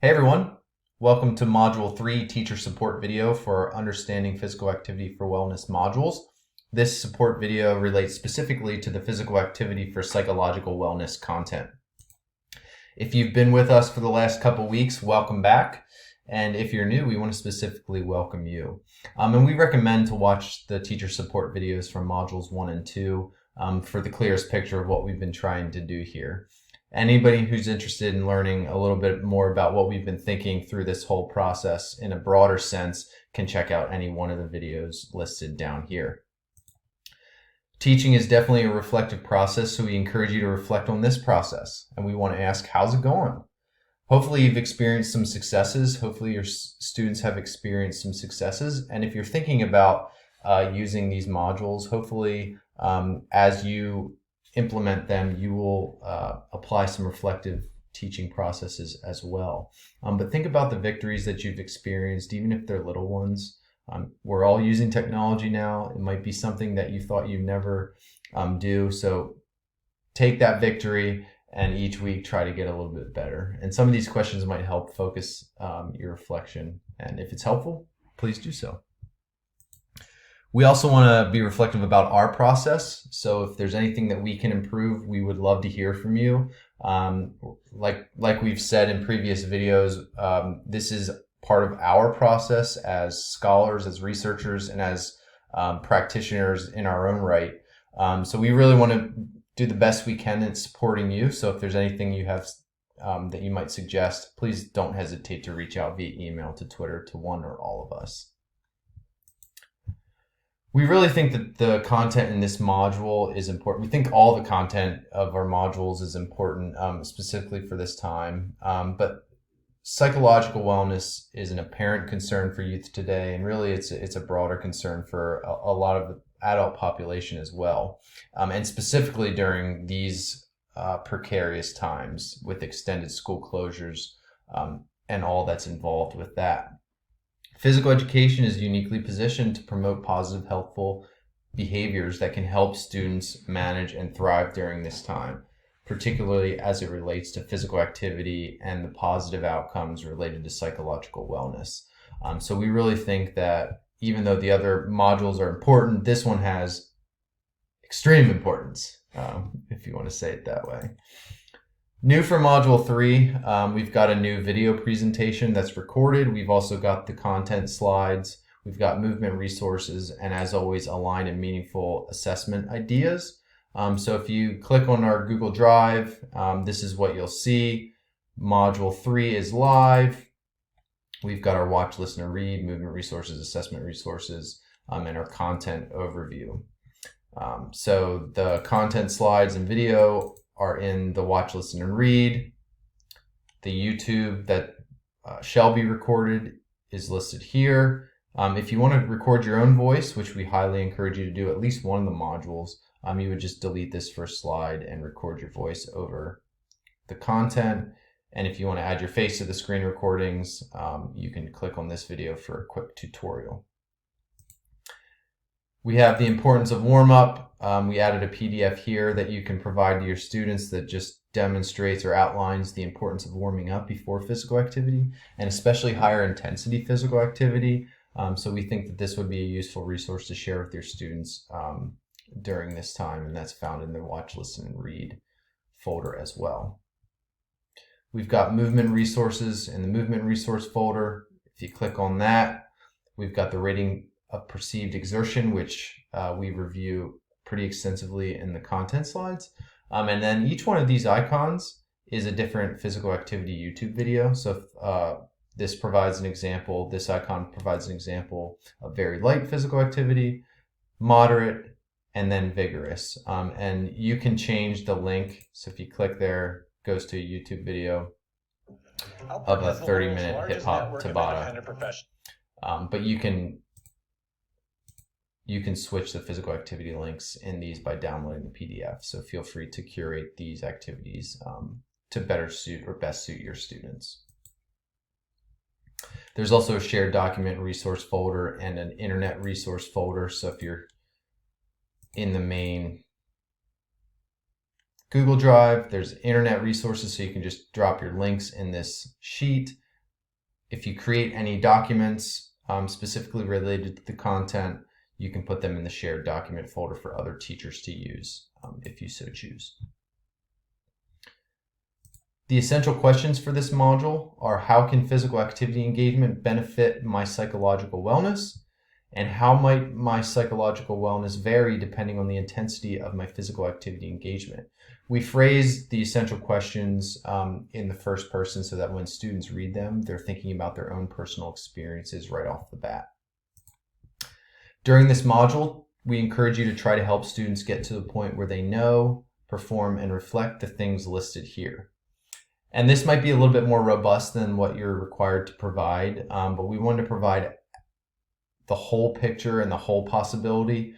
Hey everyone, welcome to Module 3 Teacher Support video for Understanding Physical Activity for Wellness modules. This support video relates specifically to the physical activity for psychological wellness content. If you've been with us for the last couple weeks, welcome back. And if you're new, we want to specifically welcome you. And we recommend to watch the teacher support videos from modules 1 and 2 for the clearest picture of what we've been trying to do here. Anybody who's interested in learning a little bit more about what we've been thinking through this whole process in a broader sense can check out any one of the videos listed down here. Teaching is definitely a reflective process, so we encourage you to reflect on this process. And we want to ask, how's it going? Hopefully you've experienced some successes. Hopefully your students have experienced some successes. And if you're thinking about using these modules, hopefully as you implement them, you will apply some reflective teaching processes as well. But think about the victories that you've experienced, even if they're little ones. We're all using technology now. It might be something that you thought you'd never do. So take that victory and each week try to get a little bit better. And some of these questions might help focus your reflection. And if it's helpful, please do so. We also want to be reflective about our process. So if there's anything that we can improve, we would love to hear from you. Like we've said in previous videos, this is part of our process as scholars, as researchers, and as practitioners in our own right. So we really want to do the best we can in supporting you. So if there's anything you have that you might suggest, please don't hesitate to reach out via email, to Twitter, to one or all of us. We really think that the content in this module is important. We think all the content of our modules is important, specifically for this time. But psychological wellness is an apparent concern for youth today, and really it's a broader concern for a lot of the adult population as well, and specifically during these precarious times with extended school closures and all that's involved with that. Physical education is uniquely positioned to promote positive, healthful behaviors that can help students manage and thrive during this time, particularly as it relates to physical activity and the positive outcomes related to psychological wellness. So we really think that even though the other modules are important, this one has extreme importance, if you want to say it that way. New for Module 3, we've got a new video presentation that's recorded. We've also got the content slides. We've got movement resources, and as always, aligned and meaningful assessment ideas. So if you click on our Google Drive, this is what you'll see. Module 3 is live. We've got our watch, listen, and read, movement resources, assessment resources, and our content overview. So the content slides and video are in the watch, listen, and read. The YouTube that shall be recorded is listed here. If you want to record your own voice, which we highly encourage you to do at least one of the modules, you would just delete this first slide and record your voice over the content. And if you want to add your face to the screen recordings, you can click on this video for a quick tutorial. We have the importance of warm-up. We added a PDF here that you can provide to your students that just demonstrates or outlines the importance of warming up before physical activity, and especially higher intensity physical activity. So we think that this would be a useful resource to share with your students during this time, and that's found in the Watch, Listen, and Read folder as well. We've got movement resources in the movement resource folder. If you click on that, we've got the rating of perceived exertion, which we review pretty extensively in the content slides. And then each one of these icons is a different physical activity YouTube video. So if this provides an example, this icon provides an example of very light physical activity, moderate, and then vigorous. And you can change the link. So if you click there, it goes to a YouTube video of a 30-minute hip hop Tabata. But you can switch the physical activity links in these by downloading the PDF. So feel free to curate these activities to better suit or best suit your students. There's also a shared document resource folder and an internet resource folder. So if you're in the main Google Drive, there's internet resources, so you can just drop your links in this sheet. If you create any documents specifically related to the content, you can put them in the shared document folder for other teachers to use if you so choose. The essential questions for this module are: how can physical activity engagement benefit my psychological wellness? And how might my psychological wellness vary depending on the intensity of my physical activity engagement? We phrase the essential questions in the first person so that when students read them, they're thinking about their own personal experiences right off the bat. During this module, we encourage you to try to help students get to the point where they know, perform, and reflect the things listed here. And this might be a little bit more robust than what you're required to provide, but we want to provide the whole picture and the whole possibility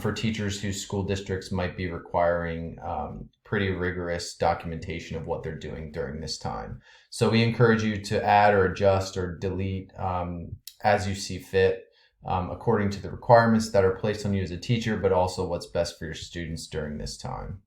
for teachers whose school districts might be requiring pretty rigorous documentation of what they're doing during this time. So we encourage you to add or adjust or delete as you see fit, according to the requirements that are placed on you as a teacher, but also what's best for your students during this time.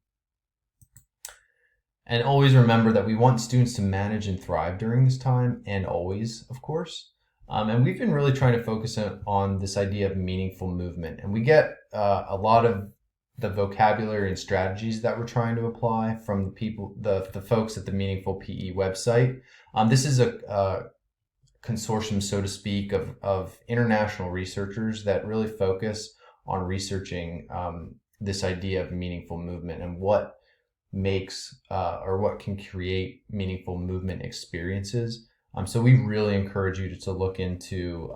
And always remember that we want students to manage and thrive during this time, and always, of course. And we've been really trying to focus on this idea of meaningful movement. And we get a lot of the vocabulary and strategies that we're trying to apply from the folks at the Meaningful PE website. This is a consortium, so to speak, of international researchers that really focus on researching this idea of meaningful movement and what makes or what can create meaningful movement experiences. So we really encourage you to look into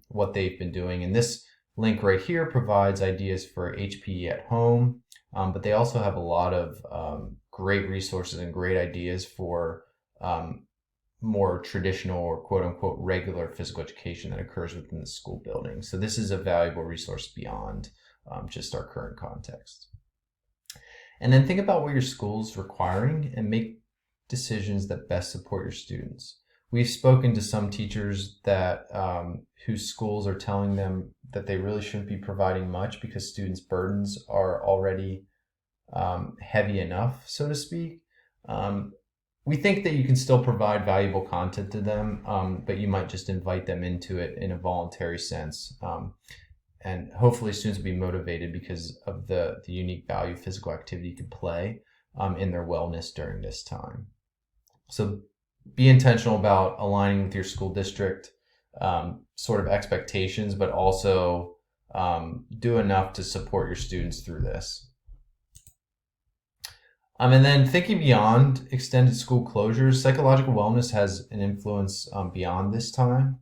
what they've been doing. And this link right here provides ideas for HPE at home, but they also have a lot of great resources and great ideas for more traditional or quote unquote regular physical education that occurs within the school building. So this is a valuable resource beyond just our current context. And then think about what your school's requiring and make decisions that best support your students. We've spoken to some teachers that whose schools are telling them that they really shouldn't be providing much because students' burdens are already heavy enough, so to speak. We think that you can still provide valuable content to them, but you might just invite them into it in a voluntary sense. And hopefully students will be motivated because of the unique value physical activity can play in their wellness during this time. So be intentional about aligning with your school district sort of expectations, but also do enough to support your students through this. And then thinking beyond extended school closures, psychological wellness has an influence beyond this time.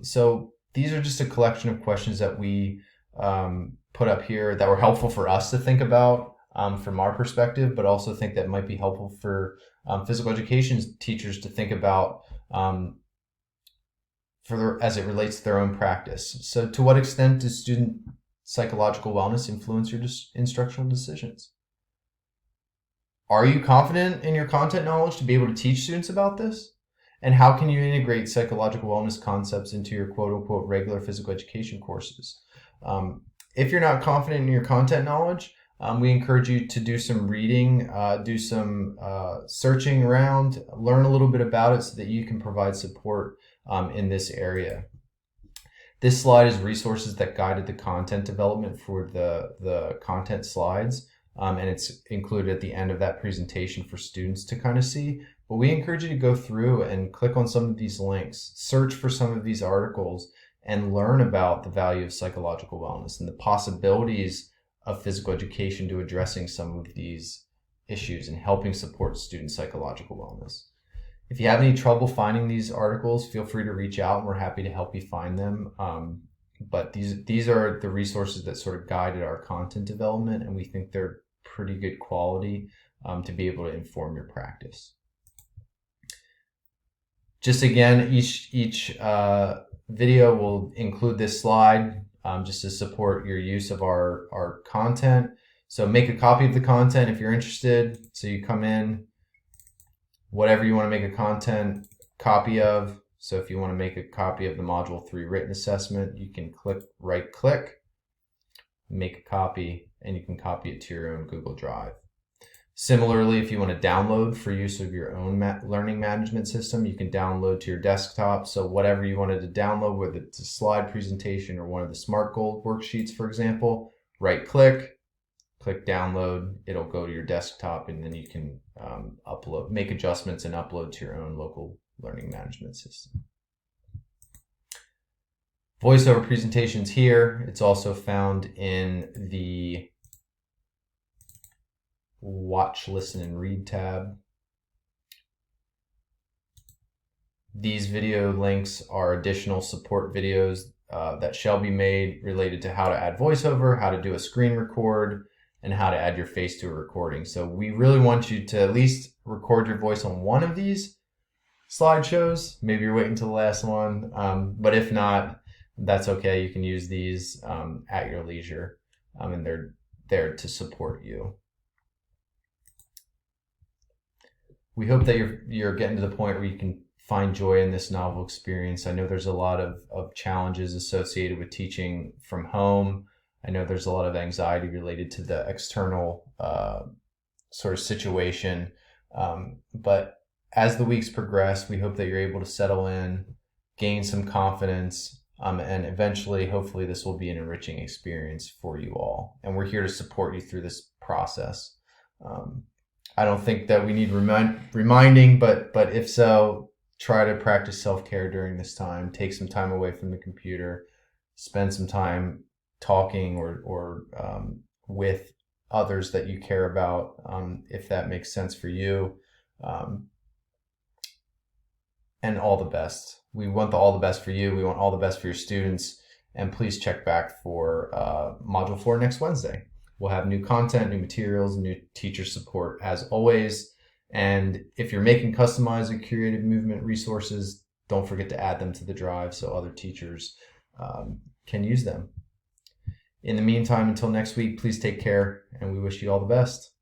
So these are just a collection of questions that we put up here that were helpful for us to think about from our perspective, but also think that might be helpful for physical education teachers to think about as it relates to their own practice. So to what extent does student psychological wellness influence your instructional decisions? Are you confident in your content knowledge to be able to teach students about this? And how can you integrate psychological wellness concepts into your quote-unquote regular physical education courses? If you're not confident in your content knowledge, we encourage you to do some reading, do some searching around, learn a little bit about it so that you can provide support in this area. This slide is resources that guided the content development for the content slides, and it's included at the end of that presentation for students to kind of see. But we encourage you to go through and click on some of these links, search for some of these articles, and learn about the value of psychological wellness and the possibilities of physical education to addressing some of these issues and helping support student psychological wellness. If you have any trouble finding these articles, feel free to reach out and we're happy to help you find them. But these are the resources that sort of guided our content development, and we think they're pretty good quality to be able to inform your practice. Just again, each video will include this slide just to support your use of our content. So make a copy of the content if you're interested. So you come in, whatever you want to make a content copy of. So if you want to make a copy of the Module 3 written assessment, you can right click, make a copy, and you can copy it to your own Google Drive. Similarly, if you want to download for use of your own learning management system, you can download to your desktop. So whatever you wanted to download, whether it's a slide presentation or one of the SMART Goals worksheets, for example, right click, click download, it'll go to your desktop, and then you can make adjustments and upload to your own local learning management system. Voiceover Presentations here. It's also found in the Watch, Listen, and Read tab. These video links are additional support videos that shall be made related to how to add voiceover, how to do a screen record, and how to add your face to a recording. So we really want you to at least record your voice on one of these slideshows. Maybe you're waiting till the last one, but if not, that's okay. You can use these at your leisure, and they're there to support you. We hope that you're getting to the point where you can find joy in this novel experience. I know there's a lot of challenges associated with teaching from home. I know there's a lot of anxiety related to the external sort of situation. But as the weeks progress, we hope that you're able to settle in, gain some confidence, and eventually, hopefully, this will be an enriching experience for you all. And we're here to support you through this process. I don't think that we need reminding, but if so, try to practice self-care during this time. Take some time away from the computer. Spend some time talking or with others that you care about, if that makes sense for you. And all the best. We want all the best for you. We want all the best for your students. And please check back for Module 4 next Wednesday. We'll have new content, new materials, new teacher support as always. And if you're making customized or curated movement resources, don't forget to add them to the drive so other teachers can use them. In the meantime, until next week, please take care, and we wish you all the best.